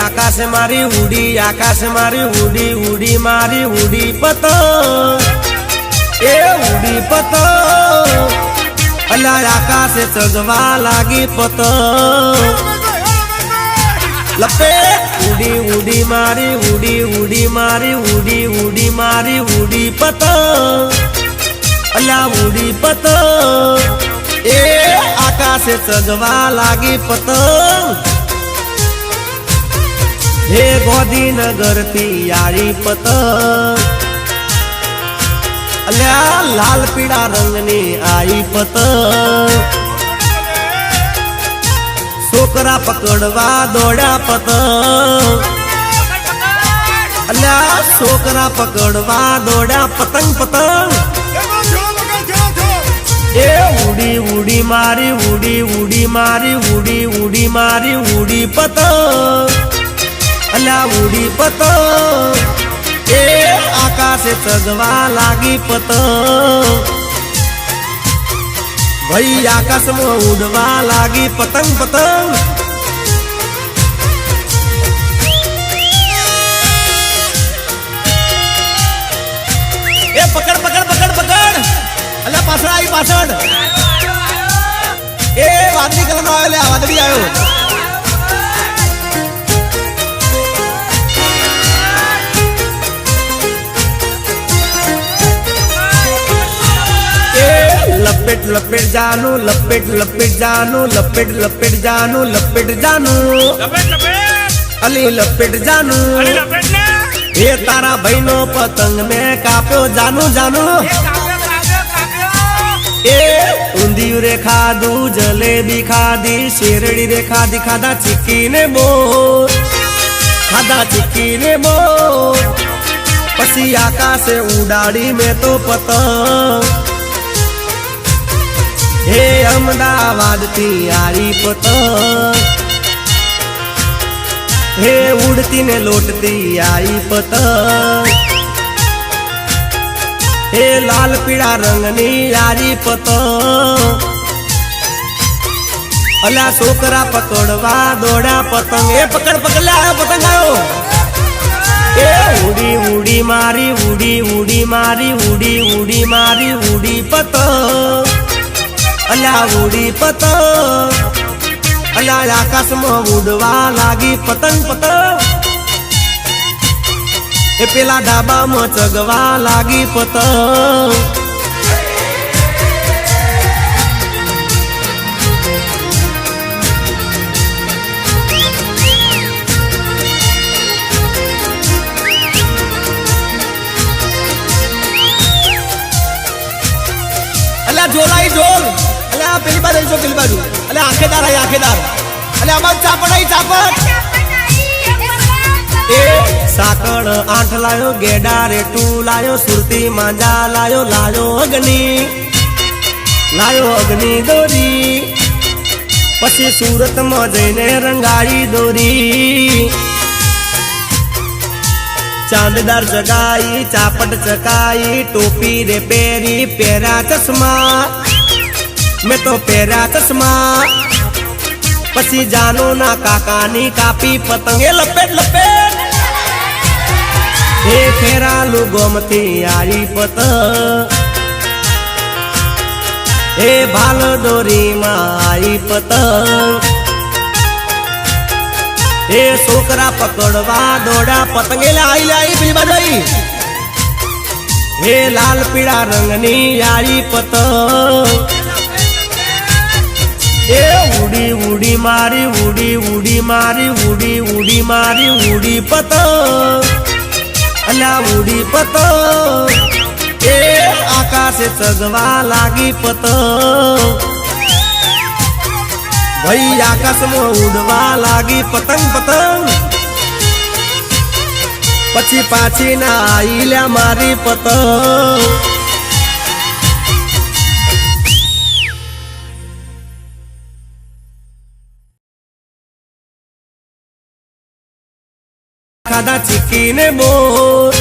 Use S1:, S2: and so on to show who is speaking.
S1: आकाश मारी उड़ी उड़ी मारी उड़ी पतंग ए उड़ी पतंग अला आकाश चगवा लागी पतंग लपे उड़ी उड़ी मारी उड़ी मारी उड़ी पतंग अला उड़ी पतंग ए आकाश चगवा लागी पतंग हे गोदीनगर थी यारी पतंग अल्या लाल पीड़ा रंगनी आई पतंग छोकरा पकड़वा दौड़ा पतंग अल्या छोकरा पकड़वा दौड़ा पतंग पतंग ए उड़ी उड़ी मारी उड़ी पतंग अला उड़ी पतंग ए आकाश चगवा लागी पतंग भाई आकाश में उड़वा लागी पतंग पतंग ए पकड़ पकड़ पकड़ पकड़ अला पाछड़ आई पाछड़ ए वादड़ी कलर आयो ले वादड़ी आयो लपेट लपेट जानू लपेट लपेट जानू लपेट लपेट जानू लपेट जानू अली लपेट जानू ये तारा बहनो पतंग में काप्यो जानू जानू ए उंदियू रे खादू जलेबी खादी शेरड़ी रे खादी खादा चिक्की ने मोर खादा चिक्की ने मोर पसी आकाश उड़ाड़ी में तो पतंग हे अहमदाबाद थी यारी पतंग हे उड़ती ने लौटती आई पतंग हे लाल पीड़ा रंगनी यारी पतंग अला छोकरा पकड़वा दौड़ा पतंग ए पकड़ पकड़ ले आयो पतंग आयो ए उड़ी उड़ी मारी उड़ी पतंग अला उड़ी पतंग अला आकाश में उड़वा लागी पतंग पतंग ए पेला डाबा में चगवा लागी पतंग अला झोलाई झोल पेली बाजू अले आखेदार आहे आखेदार अले आम्हाला चापड आहे चापड ए साकड़ 8 लायो गेडा रे 2 लायो सुरती मांजा लायो अग्नि दोरी पछी सूरत में जईने रंगाई दोरी चांददार जगाई चापट चकाई टोपी रे पेरी पेरा चश्मा मैं तो पेरा चश्मा पसी जानो ना काकानी कापी पतंगे लपेट लपेट हे फेरा लू गोमती आई पतंग हे भाल डोरी आई पतंग हे छोकरा पकड़वा दौड़ा पतंगे लाई बिल बजाई हे लाल पीड़ा रंगनी आई पतंग ए उड़ी उड़ी मारी उड़ी पतंग अला उड़ी पतंग ए आकाश चगवा लागी पतंग भाई आकाश में उड़वा लागी पतंग पतंग पछी पाछी ना आईल्या मारी पतंग खादा चिक्की ने मोर